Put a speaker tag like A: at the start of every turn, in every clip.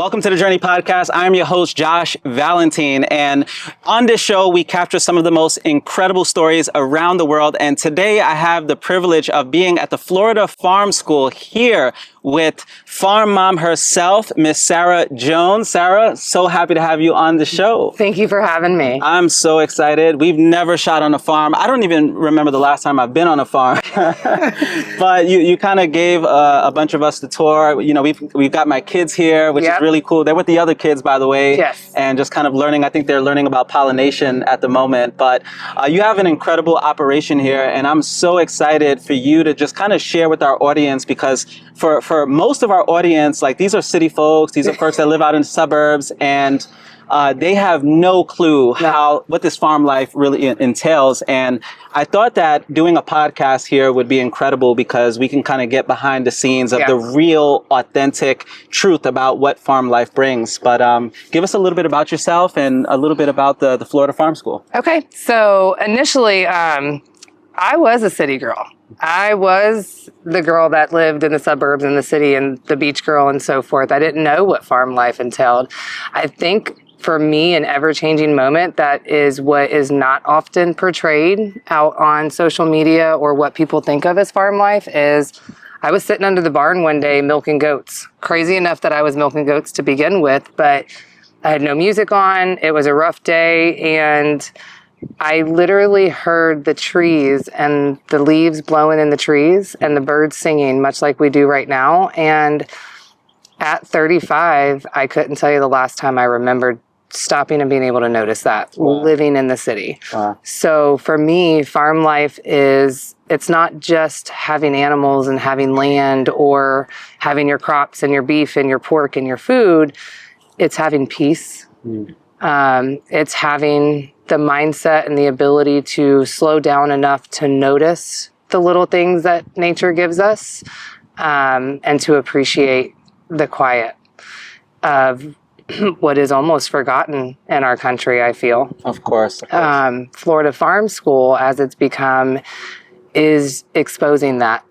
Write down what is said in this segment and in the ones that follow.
A: Welcome to the Journey Podcast. I'm your host, Josh Valentin. And on this show, we capture some of the most incredible stories around the world. And today I have the privilege of being at the Florida Farm School here with farm mom herself, Miss Sarah Jones. Sarah, so happy to have you on the show.
B: Thank you for having me.
A: I'm so excited. We've never shot on a farm. I don't even remember the last time I've been on a farm. But you kind of gave a bunch of us the tour. You know, we've got my kids here, which is really cool. They're with the other kids, by the way.
B: Yes.
A: And just kind of learning. I think they're learning about pollination at the moment. But you have an incredible operation here, and I'm so excited for you to just kind of share with our audience, because for most of our audience, like, these are city folks, these are folks that live out in the suburbs, and they have no clue what this farm life really entails. And I thought that doing a podcast here would be incredible, because we can kind of get behind the scenes of the real, authentic truth about what farm life brings. But give us a little bit about yourself and a little bit about the Florida Farm School.
B: Okay. So initially, I was a city girl. I was the girl that lived in the suburbs and the city and the beach girl and so forth. I didn't know what farm life entailed. I think for me, an ever-changing moment that is what is not often portrayed out on social media or what people think of as farm life is I was sitting under the barn one day milking goats. Crazy enough that I was milking goats to begin with, but I had no music on. It was a rough day, and I literally heard the trees and the leaves blowing in the trees and the birds singing, much like we do right now. And at 35, I couldn't tell you the last time I remembered stopping and being able to notice that living in the city. So for me, farm life it's not just having animals and having land or having your crops and your beef and your pork and your food. It's having peace. It's having the mindset and the ability to slow down enough to notice the little things that nature gives us, and to appreciate the quiet of what is almost forgotten in our country, I feel.
A: Of course.
B: Florida Farm School, as it's become, is exposing that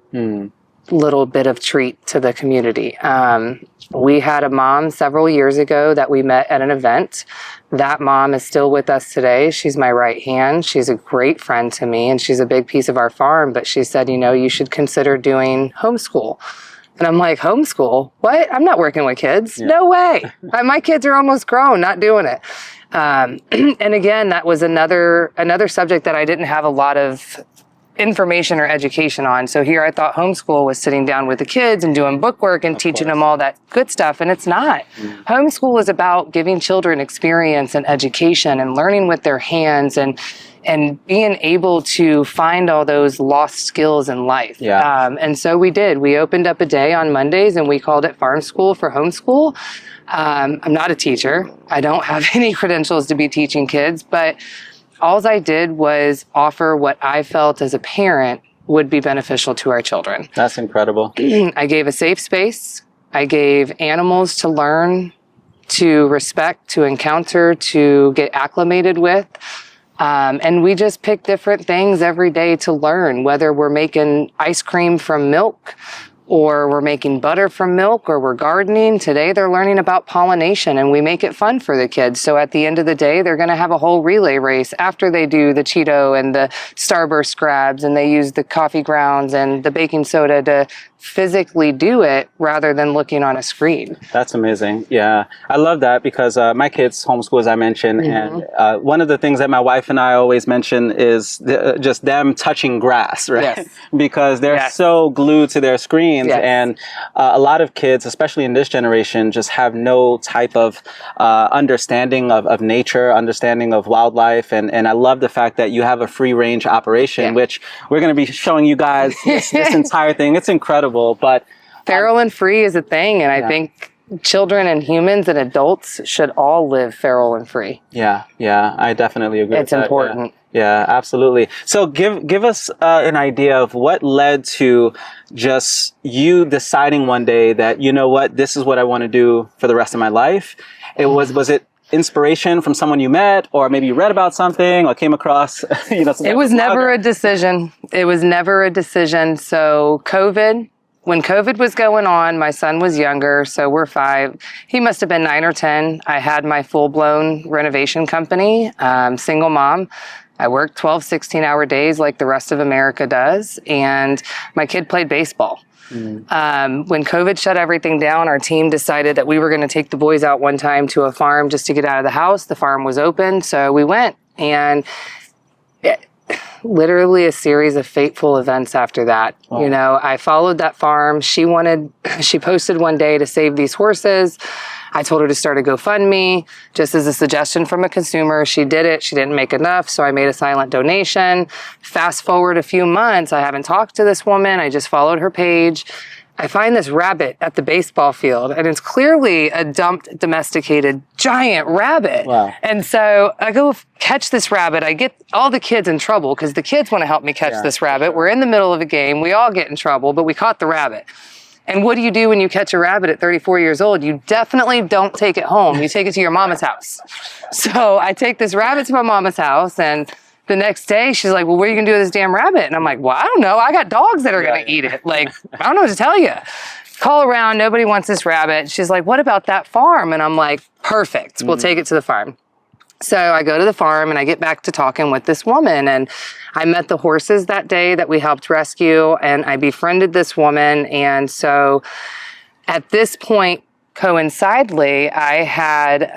B: little bit of treat to the community. We had a mom several years ago that we met at an event. That mom is still with us today. She's my right hand. She's a great friend to me, and she's a big piece of our farm. But she said, you know, you should consider doing homeschool. And I'm like, homeschool? What? I'm not working with kids. No way. My kids are almost grown, not doing it. And again, that was another subject that I didn't have a lot of information or education on. So here I thought homeschool was sitting down with the kids and doing bookwork and teaching them all that good stuff. And it's not. Homeschool is about giving children experience and education and learning with their hands and being able to find all those lost skills in life. And so we did. We opened up a day on Mondays and we called it Farm School for Homeschool. I'm not a teacher. I don't have any credentials to be teaching kids, but all I did was offer what I felt as a parent would be beneficial to our children.
A: That's incredible.
B: I gave a safe space. I gave animals to learn, to respect, to encounter, to get acclimated with. And we just pick different things every day to learn, whether we're making ice cream from milk, or we're making butter from milk, or we're gardening. Today they're learning about pollination, and we make it fun for the kids. So at the end of the day, they're going to have a whole relay race after they do the Cheeto and the Starburst grabs, and they use the coffee grounds and the baking soda to physically do it rather than looking on a screen.
A: That's amazing. Yeah. I love that, because my kids homeschool, as I mentioned. And one of the things that my wife and I always mention is just them touching grass, right? Because they're so glued to their screens. And a lot of kids, especially in this generation, just have no type of understanding of nature, understanding of wildlife. And I love the fact that you have a free range operation, which we're going to be showing you guys this entire thing. It's incredible. But
B: feral and free is a thing, and I think children and humans and adults should all live feral and free. Yeah,
A: I definitely agree.
B: It's important.
A: Yeah, absolutely. So give us an idea of what led to just you deciding one day that, you know what, this is what I want to do for the rest of my life. Was it inspiration from someone you met, or maybe you read about something or came across,
B: It was never a decision. So COVID when COVID was going on, my son was younger, so we're 5. He must have been 9 or 10. I had my full-blown renovation company, single mom. I worked 12, 16-hour days like the rest of America does, and my kid played baseball. When COVID shut everything down, our team decided that we were going to take the boys out one time to a farm just to get out of the house. The farm was open, so we went, and literally a series of fateful events after that. Oh. You know, I followed that farm. She posted one day to save these horses. I told her to start a GoFundMe just as a suggestion from a consumer. She did it. She didn't make enough, so I made a silent donation. Fast forward a few months, I haven't talked to this woman. I just followed her page. I find this rabbit at the baseball field, and it's clearly a dumped, domesticated, giant rabbit. Wow. And so I go catch this rabbit. I get all the kids in trouble because the kids want to help me catch this rabbit. We're in the middle of a game. We all get in trouble, but we caught the rabbit. And what do you do when you catch a rabbit at 34 years old? You definitely don't take it home. You take it to your mama's house. So I take this rabbit to my mama's house, and the next day she's like, well, what are you going to do with this damn rabbit? And I'm like, well, I don't know. I got dogs that are going to eat it. Like, I don't know what to tell you. Call around. Nobody wants this rabbit. She's like, what about that farm? And I'm like, perfect. We'll take it to the farm. So I go to the farm and I get back to talking with this woman, and I met the horses that day that we helped rescue, and I befriended this woman. And so at this point, coincidentally, I had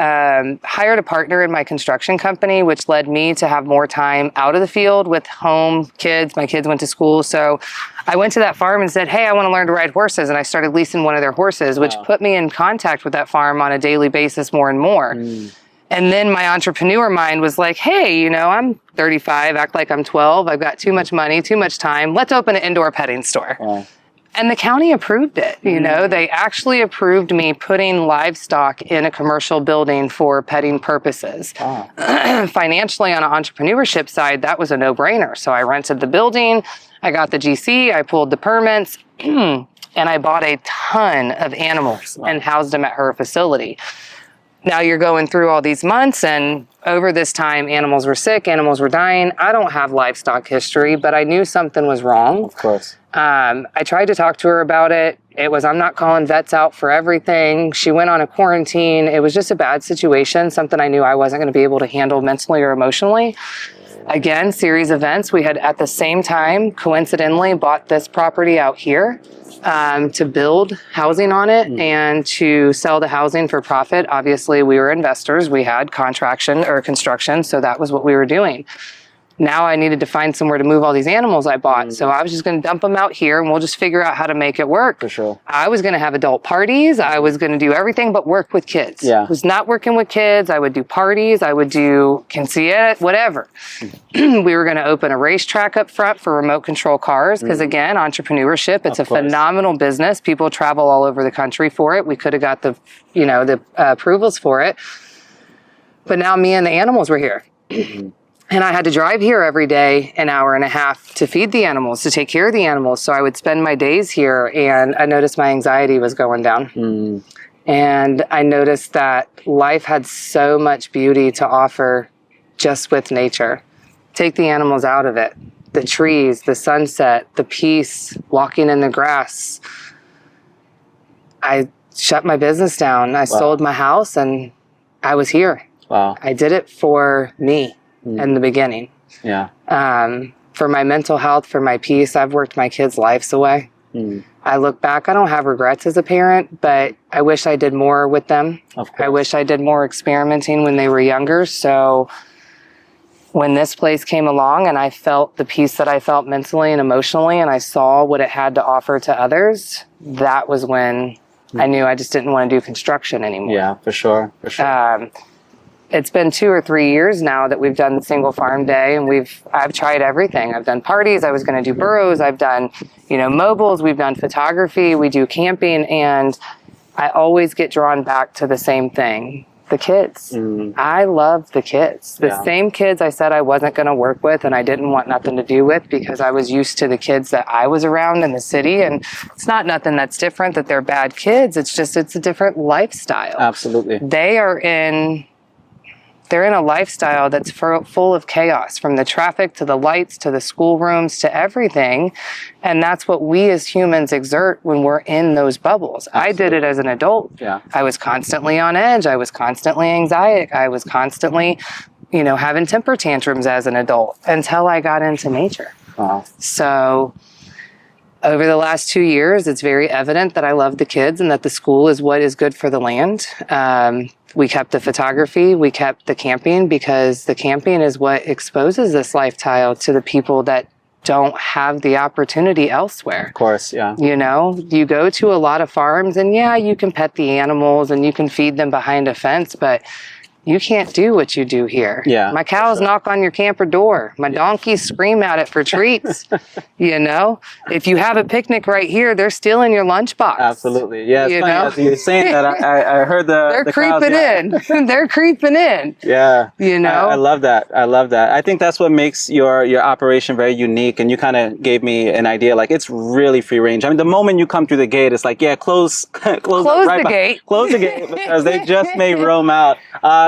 B: hired a partner in my construction company, which led me to have more time out of the field with home kids. My kids went to school. So I went to that farm and said, hey, I want to learn to ride horses. And I started leasing one of their horses, which put me in contact with that farm on a daily basis more and more. And then my entrepreneur mind was like, hey, you know, I'm 35, act like I'm 12. I've got too much money, too much time. Let's open an indoor petting store. And the county approved it. You know, they actually approved me putting livestock in a commercial building for petting purposes. Financially, on an entrepreneurship side, that was a no-brainer. So I rented the building, I got the GC, I pulled the permits, and I bought a ton of animals and housed them at her facility. Now you're going through all these months, and over this time, animals were sick, animals were dying. I don't have livestock history, but I knew something was wrong.
A: Of course.
B: I tried to talk to her about it. It was, I'm not calling vets out for everything. She went on a quarantine. It was just a bad situation, something I knew I wasn't going to be able to handle mentally or emotionally. Again, series events. We had, at the same time, coincidentally, bought this property out here to build housing on it and to sell the housing for profit. Obviously, we were investors. We had construction, so that was what we were doing. Now I needed to find somewhere to move all these animals I bought. So I was just going to dump them out here, and we'll just figure out how to make it work.
A: For sure.
B: I was going to have adult parties. I was going to do everything but work with kids. I was not working with kids. I would do parties. I would do concierge, whatever. We were going to open a racetrack up front for remote control cars because, again, entrepreneurship, it's a phenomenal business. People travel all over the country for it. We could have got the approvals for it. But now me and the animals were here. And I had to drive here every day, an hour and a half, to feed the animals, to take care of the animals. So I would spend my days here, and I noticed my anxiety was going down. And I noticed that life had so much beauty to offer just with nature. Take the animals out of it. The trees, the sunset, the peace, walking in the grass. I shut my business down. I sold my house, and I was here. I did it for me. In the beginning. For my mental health, for my peace, I've worked my kids' lives away. I look back, I don't have regrets as a parent, but I wish I did more with them. I wish I did more experimenting when they were younger. So when this place came along and I felt the peace that I felt mentally and emotionally, and I saw what it had to offer to others, that was when I knew I just didn't want to do construction anymore.
A: Yeah, for sure.
B: It's been 2 or 3 years now that we've done the single farm day, and I've tried everything. I've done parties. I was going to do burros. I've done, mobiles. We've done photography. We do camping, and I always get drawn back to the same thing. The kids. I love the kids. The same kids I said I wasn't going to work with and I didn't want nothing to do with because I was used to the kids that I was around in the city. And it's not nothing that's different that they're bad kids. It's just, it's a different lifestyle.
A: Absolutely.
B: They are in They're in a lifestyle that's full of chaos, from the traffic to the lights to the schoolrooms to everything. And that's what we as humans exert when we're in those bubbles. I did it as an adult.
A: Yeah.
B: I was constantly on edge. I was constantly anxiety. I was constantly, having temper tantrums as an adult until I got into nature.
A: Wow.
B: So over the last 2 years, it's very evident that I love the kids and that the school is what is good for the land. We kept the photography, we kept the camping, because the camping is what exposes this lifestyle to the people that don't have the opportunity elsewhere.
A: Of course, yeah.
B: You go to a lot of farms and you can pet the animals and you can feed them behind a fence, but you can't do what you do here.
A: Yeah,
B: My cows knock on your camper door. My donkeys scream at it for treats. If you have a picnic right here, they're stealing your lunchbox.
A: Absolutely. Yeah, it's funny. As you're saying that, I heard
B: they're creeping in. They're creeping in.
A: Yeah.
B: I
A: love that. I love that. I think that's what makes your operation very unique. And you kind of gave me an idea, like it's really free range. I mean, the moment you come through the gate, it's like, close
B: the gate.
A: Close the gate, because they just may roam out.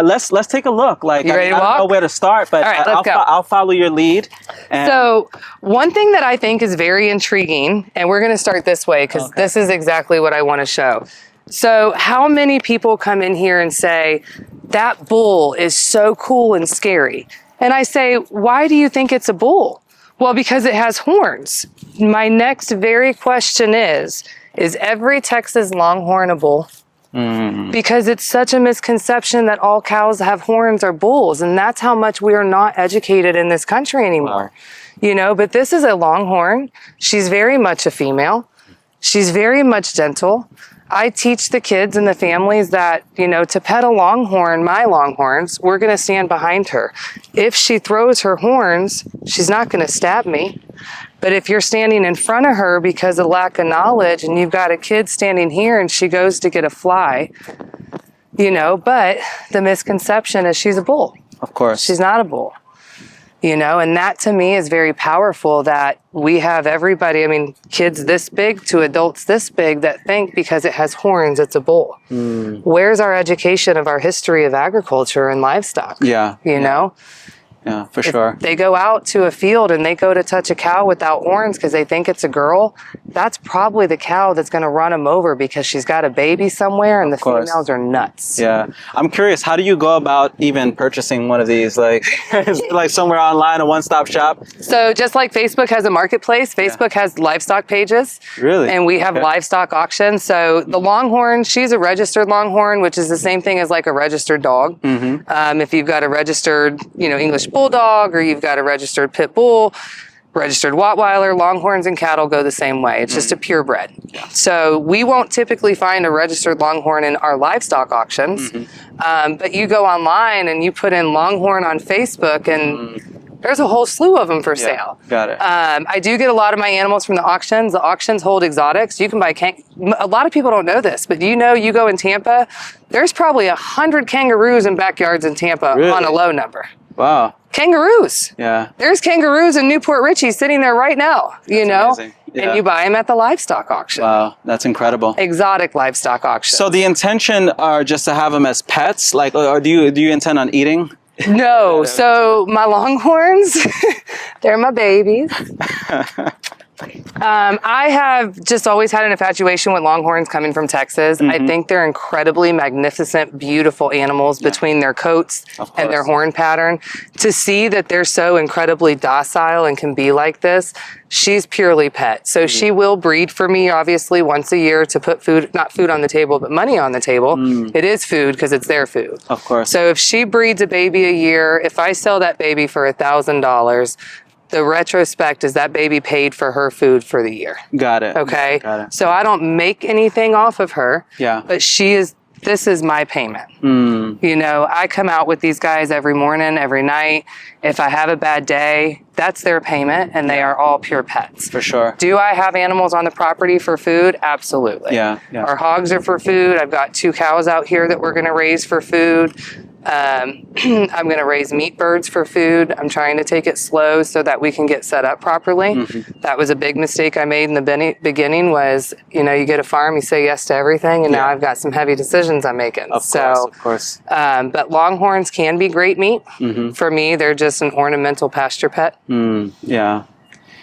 A: Let's take a look. Like,
B: you ready to
A: I
B: walk?
A: don't know where to start, but
B: all right, let's go.
A: I'll follow your lead.
B: So one thing that I think is very intriguing, and we're going to start this way because this is exactly what I want to show. So how many people come in here and say, that bull is so cool and scary? And I say, why do you think it's a bull? Well, because it has horns. My next very question is every Texas Longhorn a bull? Because it's such a misconception that all cows have horns or bulls, and that's how much we are not educated in this country anymore. But this is a Longhorn. She's very much a female. She's very much gentle. I teach the kids and the families that, to pet a Longhorn, my Longhorns, we're going to stand behind her. If she throws her horns, she's not going to stab me. But if you're standing in front of her because of lack of knowledge, and you've got a kid standing here and she goes to get a fly, but the misconception is she's a bull.
A: Of course.
B: She's not a bull. And that to me is very powerful, that we have everybody, kids this big to adults this big, that think because it has horns, it's a bull. Where's our education of our history of agriculture and livestock?
A: Yeah.
B: Yeah,
A: for sure.
B: They go out to a field and they go to touch a cow without horns because they think it's a girl. That's probably the cow that's going to run them over because she's got a baby somewhere, and the females are nuts.
A: Yeah. I'm curious, how do you go about even purchasing one of these? Like, is it like somewhere online, a one-stop shop?
B: So just like Facebook has a marketplace, Facebook has livestock pages.
A: Really?
B: And we have livestock auctions. So the Longhorn, she's a registered Longhorn, which is the same thing as like a registered dog. If you've got a registered, English Bulldog, or you've got a registered Pit Bull, registered Rottweiler, Longhorns and cattle go the same way. It's just a purebred. So we won't typically find a registered Longhorn in our livestock auctions, but you go online and you put in Longhorn on Facebook, and there's a whole slew of them for sale.
A: Got it.
B: I do get a lot of my animals from the auctions. The auctions hold exotics. You can buy a lot of people don't know this, but you go in Tampa, there's probably 100 kangaroos in backyards in Tampa on a low number.
A: Wow.
B: Kangaroos.
A: Yeah.
B: There's kangaroos in Newport Richie sitting there right now,
A: Amazing. Yeah.
B: And you buy them at the livestock auction.
A: Wow, that's incredible.
B: Exotic livestock auction.
A: So the intention are just to have them as pets, like, or do you intend on eating?
B: No. So my Longhorns, they're my babies. I have just always had an infatuation with Longhorns coming from Texas. I think they're incredibly magnificent, beautiful animals between their coats and their horn pattern. To see that they're so incredibly docile and can be like this, she's purely pet. So she will breed for me, obviously, once a year to put not food on the table, but money on the table. It is food because it's their food.
A: Of course.
B: So if she breeds a baby a year, if I sell that baby for $1,000, the retrospect is that baby paid for her food for the year.
A: Got it.
B: Okay.
A: Got it.
B: So I don't make anything off of her.
A: Yeah.
B: But this is my payment. I come out with these guys every morning, every night. If I have a bad day, that's their payment, and they are all pure pets.
A: For sure.
B: Do I have animals on the property for food? Absolutely.
A: Yeah.
B: Our hogs are for food. I've got 2 cows out here that we're going to raise for food. I'm going to raise meat birds for food. I'm trying to take it slow so that we can get set up properly. That was a big mistake I made in the beginning was, you get a farm, you say yes to everything, and now I've got some heavy decisions I'm making.
A: Of course.
B: But Longhorns can be great meat. For me, they're just an ornamental pasture pet.
A: Yeah.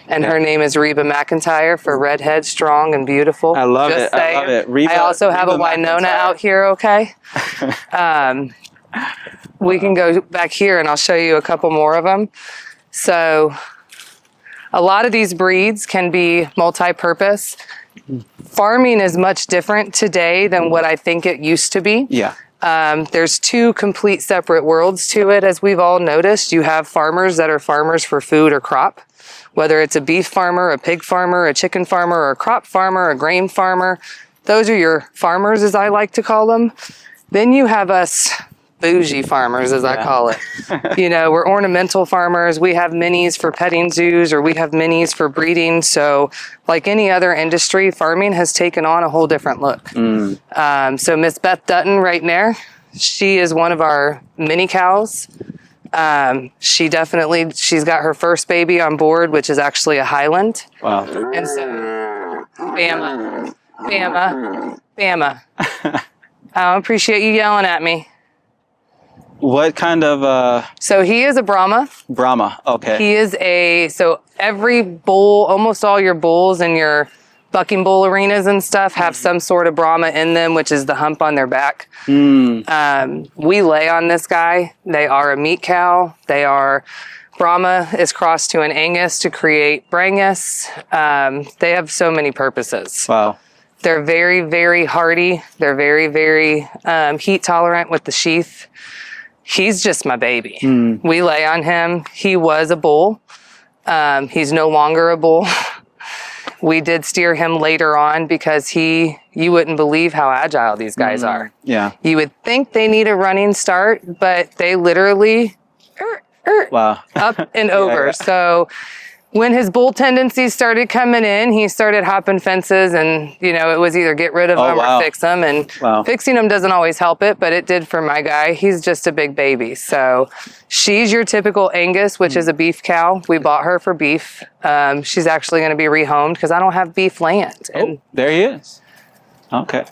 B: And her name is Reba McIntyre for redhead, strong, and beautiful.
A: I love it. I love it.
B: I also have a Winona out here, okay? We can go back here and I'll show you a couple more of them. So a lot of these breeds can be multi-purpose. Farming is much different today than what I think it used to be.
A: Yeah.
B: There's two complete separate worlds to it, as we've all noticed. You have farmers that are farmers for food or crop, whether it's a beef farmer, a pig farmer, a chicken farmer, or a crop farmer, a grain farmer. Those are your farmers, as I like to call them. Then you have us bougie farmers, as I call it. We're ornamental farmers. We have minis for petting zoos, or we have minis for breeding. So like any other industry, farming has taken on a whole different look. So Miss Beth Dutton right there, she is one of our mini cows. She's got her first baby on board, which is actually a Highland.
A: Wow.
B: And so, Bama. I appreciate you yelling at me.
A: What kind of
B: So he is a Brahma.
A: Brahma? Okay.
B: He is so every bull, almost all your bulls in your bucking bull arenas and stuff have some sort of Brahma in them, which is the hump on their back. We lay on this guy. They are a meat cow. Brahma is crossed to an Angus to create Brangus. They have so many purposes.
A: Wow.
B: They're very, very hardy. They're very, very heat tolerant with the sheath. He's just my baby. We lay on him. He was a bull. He's no longer a bull. We did steer him later on because you wouldn't believe how agile these guys are.
A: Yeah.
B: You would think they need a running start, but they literally
A: wow.
B: up and over.
A: Yeah.
B: So when his bull tendencies started coming in, he started hopping fences, and it was either get rid of him or fix him. And fixing him doesn't always help it, but it did for my guy. He's just a big baby. So she's your typical Angus, which is a beef cow. We bought her for beef. She's actually going to be rehomed because I don't have beef land.
A: And there he is. Okay.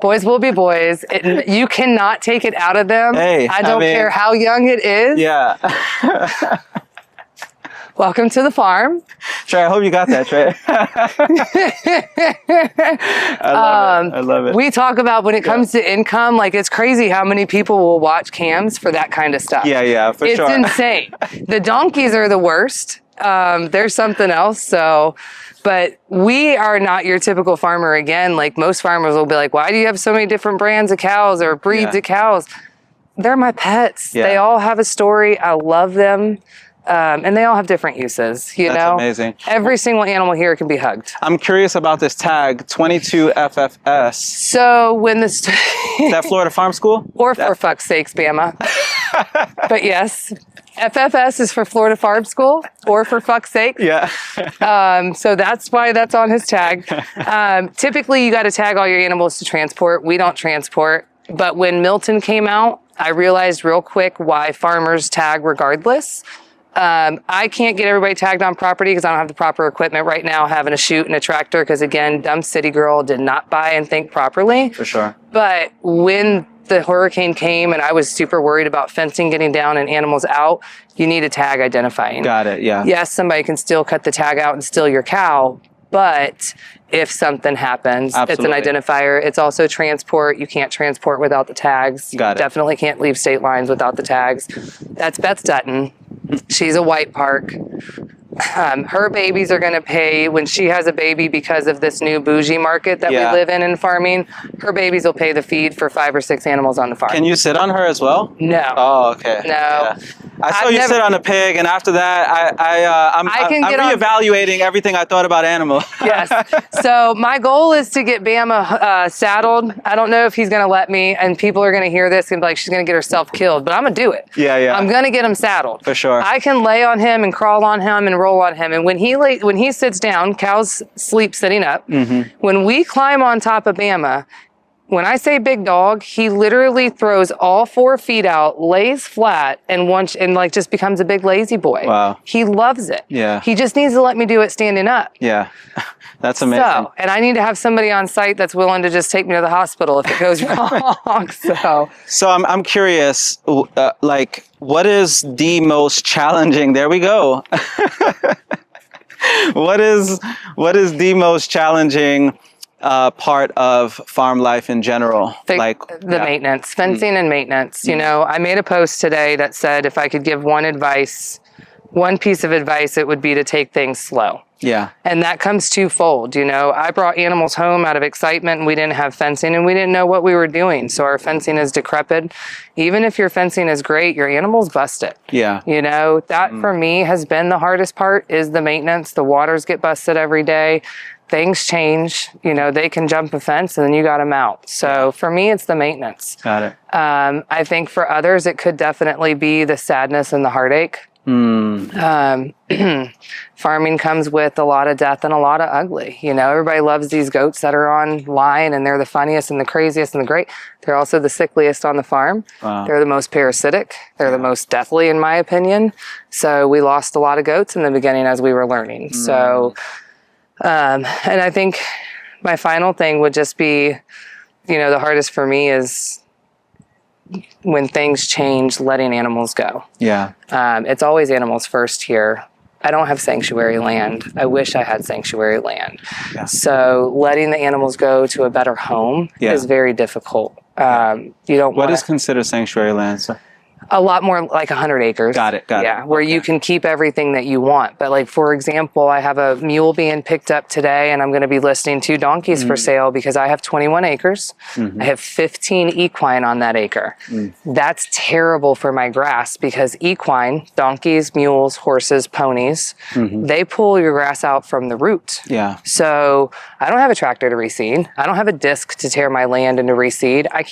B: Boys will be boys. You cannot take it out of them.
A: Hey,
B: I don't care how young it is.
A: Yeah.
B: Welcome to the farm.
A: Trey, I hope you got that, Trey. I love it.
B: We talk about when it comes to income, like it's crazy how many people will watch cams for that kind of stuff.
A: Yeah, for sure.
B: It's insane. The donkeys are the worst. There's something else. But we are not your typical farmer again. Like most farmers will be like, why do you have so many different brands of cows or breeds of cows? They're my pets. Yeah. They all have a story. I love them. And they all have different uses, That's
A: amazing.
B: Every single animal here can be hugged.
A: I'm curious about this tag, 22 FFS.
B: So when this...
A: Is that Florida Farm School?
B: Or for fuck's sakes, Bama. But yes, FFS is for Florida Farm School, or for fuck's sake.
A: Yeah.
B: So that's why that's on his tag. Typically, you got to tag all your animals to transport. We don't transport. But when Milton came out, I realized real quick why farmers tag regardless. I can't get everybody tagged on property because I don't have the proper equipment right now, having a chute and a tractor, because again, dumb city girl did not buy and think properly.
A: For sure.
B: But when the hurricane came and I was super worried about fencing getting down and animals out, you need a tag identifying.
A: Got it, yeah.
B: Yes, somebody can still cut the tag out and steal your cow, but if something happens, It's an identifier. It's also transport. You can't transport without the tags. You definitely can't leave state lines without the tags. That's Beth Dutton. She's a white park. Her babies are going to pay when she has a baby because of this new bougie market that we live in farming. Her babies will pay the feed for 5 or 6 animals on the farm.
A: Can you sit on her as well?
B: No.
A: Oh, okay.
B: No.
A: Yeah. I saw you sit on a pig, and after that, I'm reevaluating everything I thought about animals.
B: Yes. So my goal is to get Bama saddled. I don't know if he's going to let me, and people are going to hear this and be like, she's going to get herself killed, but I'm going to do it.
A: Yeah.
B: I'm going to get him saddled.
A: For sure.
B: I can lay on him and crawl on him and roll on him. And when he sits down, cows sleep sitting up. Mm-hmm. When we climb on top of Bama, when I say big dog, he literally throws all 4 feet out, lays flat, and like just becomes a big lazy boy.
A: Wow.
B: He loves it.
A: Yeah.
B: He just needs to let me do it standing up.
A: Yeah. That's amazing.
B: So, and I need to have somebody on site that's willing to just take me to the hospital if it goes wrong.
A: So I'm curious, like, what is the most challenging? There we go. What is the most challenging part of farm life in general?
B: Like the maintenance, fencing and maintenance. You know, I made a post today that said if I could give one piece of advice, it would be to take things slow.
A: Yeah.
B: And that comes twofold. You know, I brought animals home out of excitement and we didn't have fencing and we didn't know what we were doing. So our fencing is decrepit. Even if your fencing is great, your animals busted.
A: Yeah.
B: You know, that for me has been the hardest part is the maintenance. The waters get busted every day. Things change. You know, they can jump a fence and then you got them out. So for me, it's the maintenance.
A: Got it.
B: I think for others, it could definitely be the sadness and the heartache. Farming comes with a lot of death and a lot of ugly. You know, everybody loves these goats that are online and they're the funniest and the craziest and the great. They're also the sickliest on the farm. Wow. They're the most parasitic. They're the most deathly, in my opinion. So we lost a lot of goats in the beginning as we were learning. So, and I think my final thing would just be, you know, the hardest for me is when things change, letting animals go.
A: Yeah.
B: It's always animals first here. I don't have sanctuary land. I wish I had sanctuary land. Yeah. So letting the animals go to a better home is very difficult. You don't.
A: What is considered sanctuary land? So?
B: A lot more like 100 acres.
A: Got it.
B: Yeah, where you can keep everything that you want. But like, for example, I have a mule being picked up today and I'm going to be listing 2 donkeys for sale because I have 21 acres. I have 15 equine on that acre. That's terrible for my grass because equine, donkeys, mules, horses, ponies, they pull your grass out from the root.
A: Yeah.
B: So I don't have a tractor to reseed. I don't have a disc to tear my land into reseed. I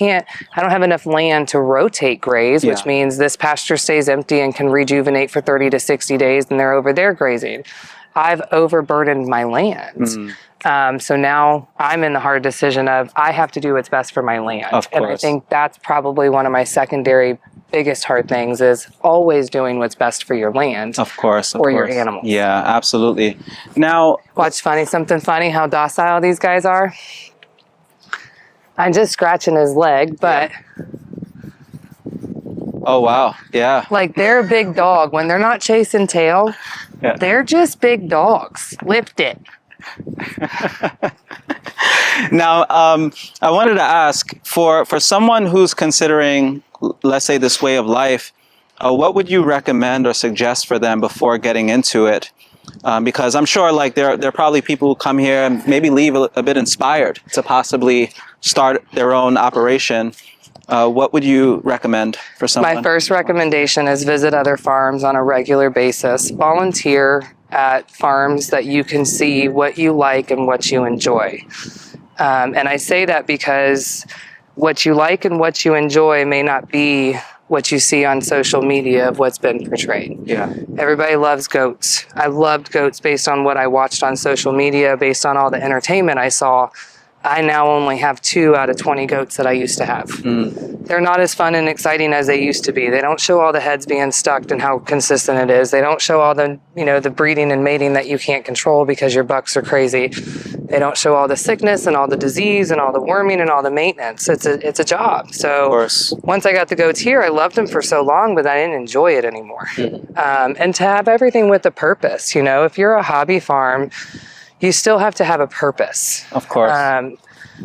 B: don't have enough land to rotate graze, which means this pasture stays empty and can rejuvenate for 30 to 60 days and they're over there grazing. I've overburdened my land. So now I'm in the hard decision of I have to do what's best for my land.
A: Of course.
B: And I think that's probably one of my secondary biggest hard things is always doing what's best for your land.
A: Of course.
B: Or your animals.
A: Yeah, absolutely. Now,
B: watch something funny, how docile these guys are. I'm just scratching his leg, but...
A: Oh, wow. Yeah.
B: Like, they're a big dog. When they're not chasing tail, they're just big dogs. Lift it.
A: Now, I wanted to ask, for someone who's considering, let's say, this way of life, what would you recommend or suggest for them before getting into it? Because I'm sure, like, there are probably people who come here and maybe leave a bit inspired to possibly start their own operation. What would you recommend for someone?
B: My first recommendation is visit other farms on a regular basis. Volunteer at farms that you can see what you like and what you enjoy. And I say that because what you like and what you enjoy may not be what you see on social media of what's been portrayed.
A: Yeah.
B: Everybody loves goats. I loved goats based on what I watched on social media, based on all the entertainment I saw. I now only have 2 out of 20 goats that I used to have. They're not as fun and exciting as they used to be. They don't show all the heads being stuck and how consistent it is. They don't show all the, the breeding and mating that you can't control because your bucks are crazy. They don't show all the sickness and all the disease and all the worming and all the maintenance. It's a job. So once I got the goats here, I loved them for so long, but I didn't enjoy it anymore. And to have everything with a purpose, if you're a hobby farm, you still have to have a purpose.
A: Of course.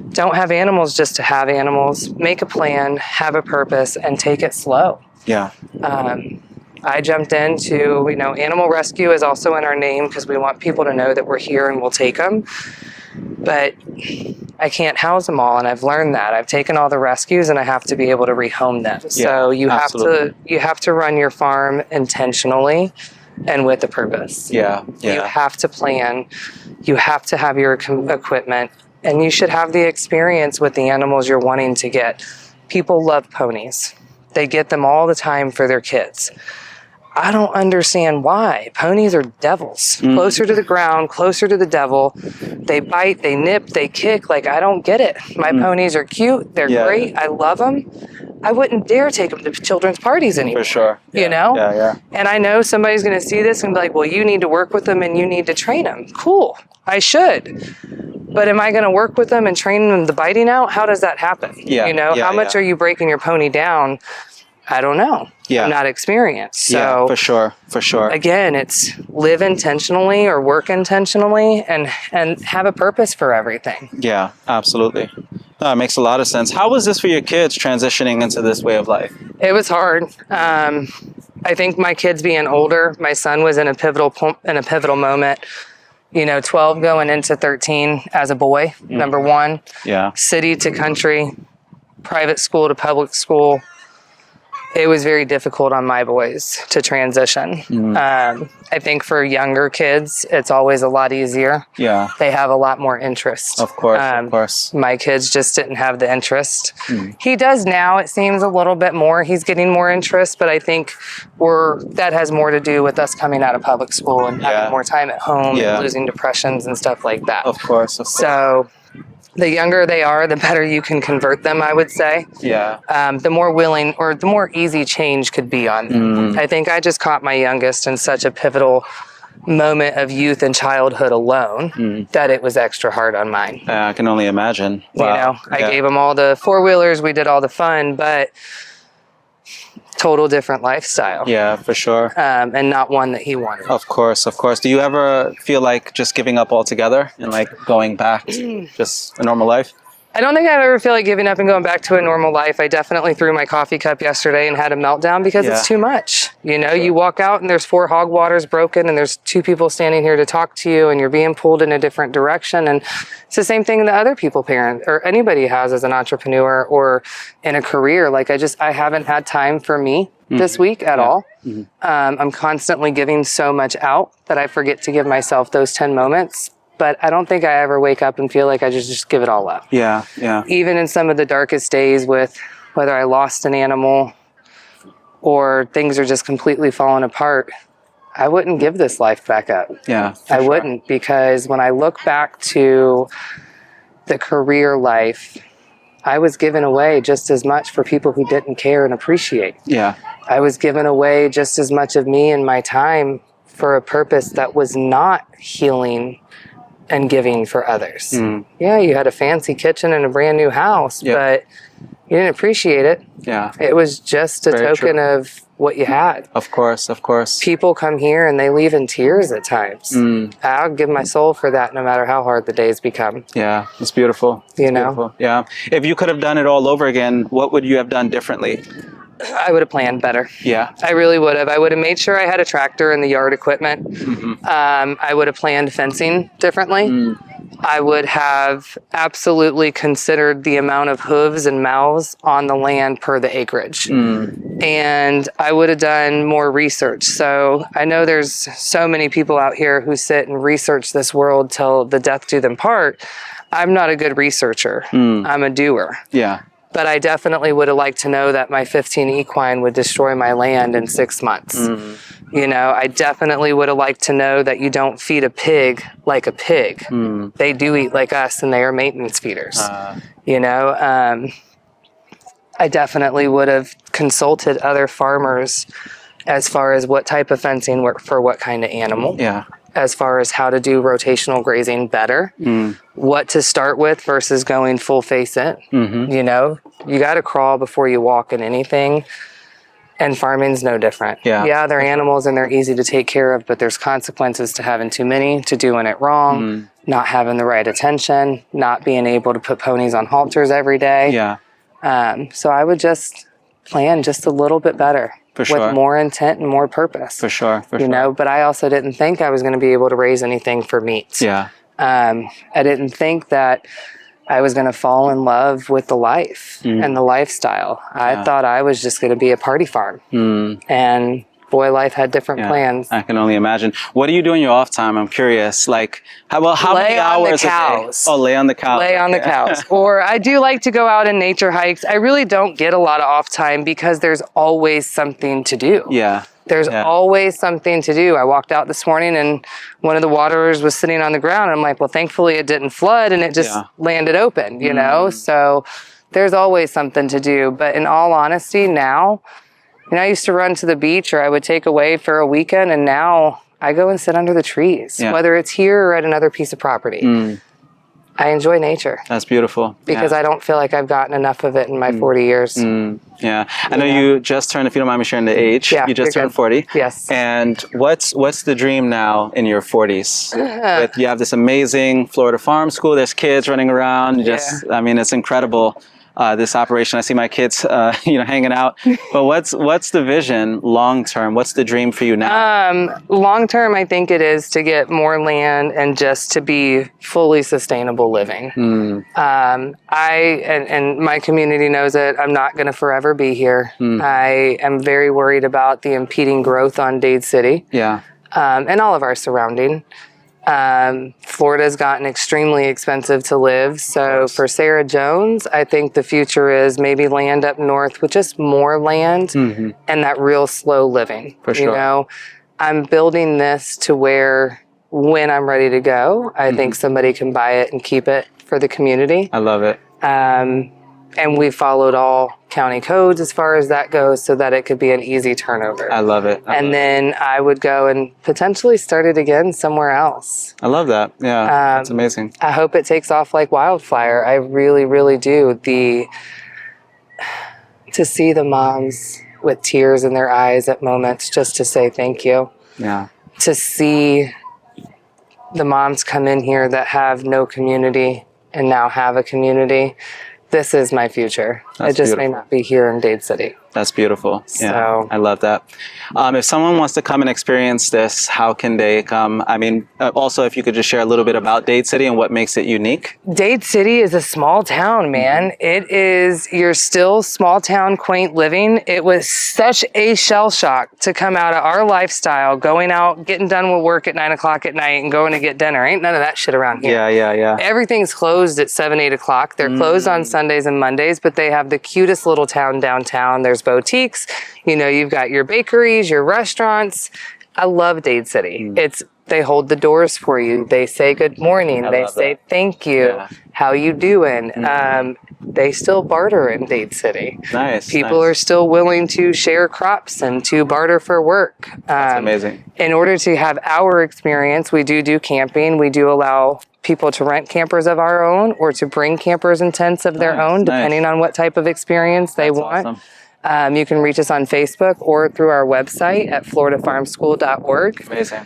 B: Don't have animals just to have animals. Make a plan, have a purpose, and take it slow.
A: Yeah.
B: I jumped into, animal rescue is also in our name because we want people to know that we're here and we'll take them. But I can't house them all, and I've learned that. I've taken all the rescues, and I have to be able to rehome them. So you have to run your farm intentionally and with a purpose.
A: Yeah.
B: You have to plan. You have to have your equipment, and you should have the experience with the animals you're wanting to get. People love ponies. They get them all the time for their kids. I don't understand why. Ponies are devils. Closer to the ground, closer to the devil. They bite, they nip, they kick. Like, I don't get it. My ponies are cute. They're great. I love them. I wouldn't dare take them to children's parties anymore.
A: For sure.
B: You know?
A: Yeah.
B: And I know somebody's going to see this and be like, well, you need to work with them and you need to train them. Cool. I should. But am I going to work with them and train them the biting out? How does that happen?
A: Yeah.
B: You know, how much are you breaking your pony down? I don't know.
A: Yeah.
B: I'm not experienced. So
A: yeah, for sure.
B: Again, it's live intentionally or work intentionally and have a purpose for everything.
A: Yeah, absolutely. No, it makes a lot of sense. How was this for your kids transitioning into this way of life?
B: It was hard. I think my kids being older, my son was in a pivotal moment. You know, 12 going into 13 as a boy, number one.
A: Yeah.
B: City to country, private school to public school. It was very difficult on my boys to transition. I think for younger kids, it's always a lot easier.
A: Yeah.
B: They have a lot more interest.
A: Of course.
B: My kids just didn't have the interest. He does now, it seems a little bit more. He's getting more interest, but I think that has more to do with us coming out of public school and having more time at home and losing depressions and stuff like that.
A: Of course.
B: So the younger they are, the better you can convert them, I would say.
A: Yeah.
B: The more willing or the more easy change could be on them. I think I just caught my youngest in such a pivotal moment of youth and childhood alone that it was extra hard on mine.
A: I can only imagine. Wow.
B: You know, I gave him all the four-wheelers, we did all the fun, but total different lifestyle.
A: Yeah, for sure.
B: And not one that he wanted.
A: Of course. Do you ever feel like just giving up altogether and like going back to just a normal life?
B: I don't think I ever feel like giving up and going back to a normal life. I definitely threw my coffee cup yesterday and had a meltdown because it's too much. You know, you walk out and there's 4 hog waters broken and there's 2 people standing here to talk to you and you're being pulled in a different direction. And it's the same thing that other people parent or anybody has as an entrepreneur or in a career. Like I haven't had time for me this week at all. I'm constantly giving so much out that I forget to give myself those 10 moments. But I don't think I ever wake up and feel like I just give it all up.
A: Yeah.
B: Even in some of the darkest days with whether I lost an animal or things are just completely falling apart, I wouldn't give this life back up.
A: Yeah.
B: I wouldn't, because when I look back to the career life, I was given away just as much for people who didn't care and appreciate.
A: Yeah.
B: I was given away just as much of me and my time for a purpose that was not healing and giving for others. Yeah, you had a fancy kitchen and a brand new house, but you didn't appreciate it.
A: Yeah.
B: It was just a token of what you had.
A: Of course.
B: People come here and they leave in tears at times. I'll give my soul for that no matter how hard the days become.
A: Yeah, it's beautiful.
B: Beautiful.
A: Yeah. If you could have done it all over again, what would you have done differently?
B: I would have planned better.
A: Yeah.
B: I really would have. I would have made sure I had a tractor and the yard equipment. I would have planned fencing differently. I would have absolutely considered the amount of hooves and mouths on the land per the acreage. And I would have done more research. So I know there's so many people out here who sit and research this world till the death do them part. I'm not a good researcher. I'm a doer.
A: Yeah.
B: But I definitely would have liked to know that my 15 equine would destroy my land in 6 months. You know, I definitely would have liked to know that you don't feed a pig like a pig. They do eat like us and they are maintenance feeders. You know, I definitely would have consulted other farmers as far as what type of fencing worked for what kind of animal.
A: Yeah.
B: As far as how to do rotational grazing better, what to start with versus going full face in. You know, you got to crawl before you walk in anything. And farming's no different. Yeah, they're animals and they're easy to take care of, but there's consequences to having too many, to doing it wrong, not having the right attention, not being able to put ponies on halters every day.
A: Yeah.
B: So I would just plan just a little bit better.
A: For sure.
B: With more intent and more purpose.
A: For sure.
B: You know, but I also didn't think I was going to be able to raise anything for meat.
A: Yeah.
B: I didn't think that I was going to fall in love with the life and the lifestyle. I thought I was just going to be a party farm. And boy, life had different plans.
A: I can only imagine. What do you do in your off time? I'm curious. Like, how many hours a day? Oh, lay on the couch.
B: Lay on the couch. Or I do like to go out in nature hikes. I really don't get a lot of off time because there's always something to do.
A: Yeah.
B: There's always something to do. I walked out this morning and one of the waterers was sitting on the ground. And I'm like, well, thankfully it didn't flood and it just landed open, you know? So there's always something to do. But in all honesty, now, you know, I used to run to the beach or I would take away for a weekend, and now I go and sit under the trees, whether it's here or at another piece of property. I enjoy nature.
A: That's beautiful.
B: Because I don't feel like I've gotten enough of it in my 40 years.
A: Yeah. I know you just turned, if you don't mind me sharing the age, you just turned 40.
B: Yes.
A: And what's the dream now in your 40s? You have this amazing Florida farm school. There's kids running around. I mean, it's incredible. This operation, I see my kids, hanging out. But what's the vision long term? What's the dream for you now?
B: Long term, I think it is to get more land and just to be fully sustainable living. And my community knows it. I'm not going to forever be here. I am very worried about the impeding growth on Dade City. And all of our surrounding. Florida's gotten extremely expensive to live. So for Sarah Jones, I think the future is maybe land up north with just more land and that real slow living. For sure. You know, I'm building this to where when I'm ready to go, I think somebody can buy it and keep it for the community.
A: I love it.
B: And we followed all county codes as far as that goes so that it could be an easy turnover.
A: I love it.
B: Then I would go and potentially start it again somewhere else.
A: I love that. Yeah, that's amazing.
B: I hope it takes off like wildfire. I really, really do. To see the moms with tears in their eyes at moments just to say thank you.
A: Yeah.
B: To see the moms come in here that have no community and now have a community. This is my future. It just may not be here in Dade City.
A: That's beautiful. Yeah, I love that. If someone wants to come and experience this, how can they come? I mean, also, if you could just share a little bit about Dade City and what makes it unique.
B: Dade City is a small town, man. It is, you're still small town, quaint living. It was such a shell shock to come out of our lifestyle, going out, getting done with work at 9 o'clock at night and going to get dinner. Ain't none of that shit around here.
A: Yeah.
B: Everything's closed at 7, 8 o'clock. They're closed on Sundays and Mondays, but they have the cutest little town downtown. There's boutiques, you know, you've got your bakeries, your restaurants. I love Dade City. They hold the doors for you. They say good morning. They say thank you.
A: Yeah.
B: How you doing? They still barter in Dade City.
A: Nice.
B: People are still willing to share crops and to barter for work.
A: That's amazing.
B: In order to have our experience, we do camping. We do allow people to rent campers of our own or to bring campers and tents of their own, depending on what type of experience they want. Awesome. You can reach us on Facebook or through our website at floridafarmschool.org.
A: Amazing.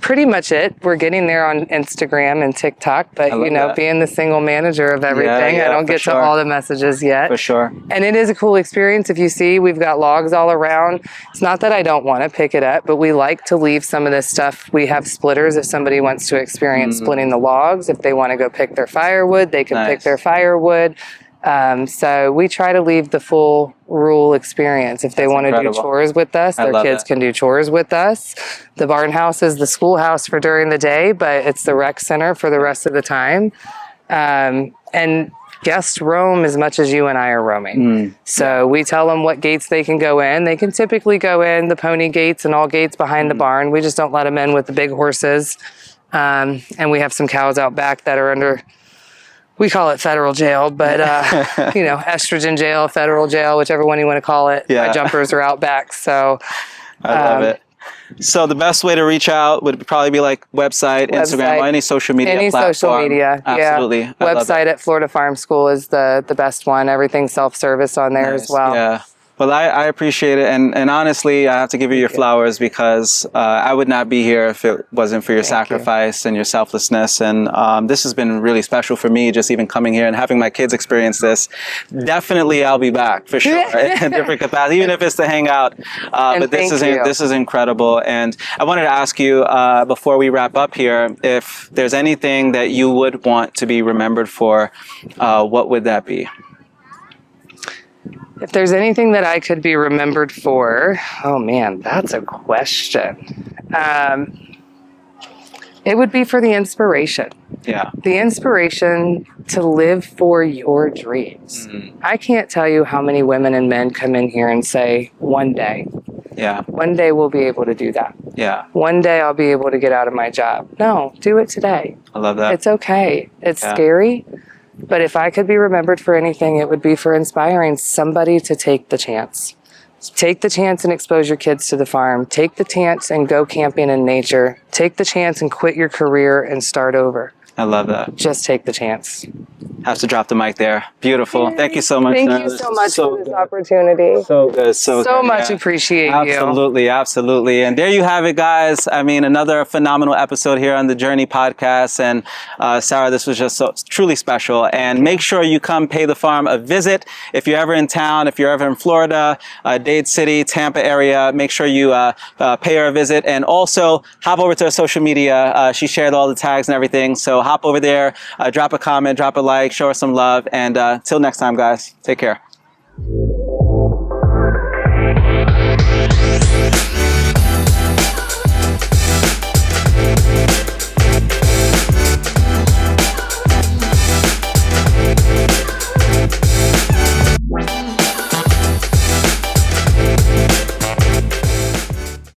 B: Pretty much it. We're getting there on Instagram and TikTok, but you know, being the single manager of everything, I don't get to all the messages yet.
A: For sure.
B: And it is a cool experience. If you see, we've got logs all around. It's not that I don't want to pick it up, but we like to leave some of this stuff. We have splitters if somebody wants to experience splitting the logs. If they want to go pick their firewood, they can pick their firewood. So we try to leave the full rural experience. If they want to do chores with us, their kids can do chores with us. The barn house is the schoolhouse for during the day, but it's the rec center for the rest of the time. And guests roam as much as you and I are roaming. So we tell them what gates they can go in. They can typically go in the pony gates and all gates behind the barn. We just don't let them in with the big horses. And we have some cows out back that are under... We call it federal jail, but, you know, estrogen jail, federal jail, whichever one you want to call it. My jumpers are out back, so.
A: I love it. So the best way to reach out would probably be like website, Instagram, or any social media platform. Any social media,
B: Absolutely. Website at Florida Farm School is the best one. Everything's self-service on there as well.
A: Yeah. Well, I appreciate it. And honestly, I have to give you your flowers because I would not be here if it wasn't for your sacrifice and your selflessness. And this has been really special for me, just even coming here and having my kids experience this. Definitely, I'll be back for sure in different capacity, even if it's to hang out. But this is incredible. And I wanted to ask you before we wrap up here, if there's anything that you would want to be remembered for, what would that be?
B: If there's anything that I could be remembered for, oh man, that's a question. It would be for the inspiration.
A: Yeah.
B: The inspiration to live for your dreams. I can't tell you how many women and men come in here and say, one day
A: Yeah.
B: One day we'll be able to do that.
A: Yeah.
B: One day I'll be able to get out of my job. No, do it today.
A: I love that.
B: It's okay. It's
A: Yeah.
B: scary. But if I could be remembered for anything, it would be for inspiring somebody to take the chance. Take the chance and expose your kids to the farm. Take the chance and go camping in nature. Take the chance and quit your career and start over.
A: I love that.
B: Just take the chance.
A: Have to drop the mic there. Beautiful. Thank you so much.
B: Thank
A: Sarah.
B: you
A: This
B: so
A: is
B: much
A: so
B: for this
A: good.
B: opportunity.
A: So good. So good.
B: much
A: Yeah.
B: appreciate you.
A: Absolutely. Absolutely. And there you have it, guys. I mean, another phenomenal episode here on the Journey podcast. And Sarah, this was just so truly special. And make sure you come pay the farm a visit. If you're ever in town, if you're ever in Florida, Dade City, Tampa area, make sure you pay her a visit. And also hop over to her social media. She shared all the tags and everything. So hop over there, drop a comment, drop a like, show her some love. And till next time, guys, take care.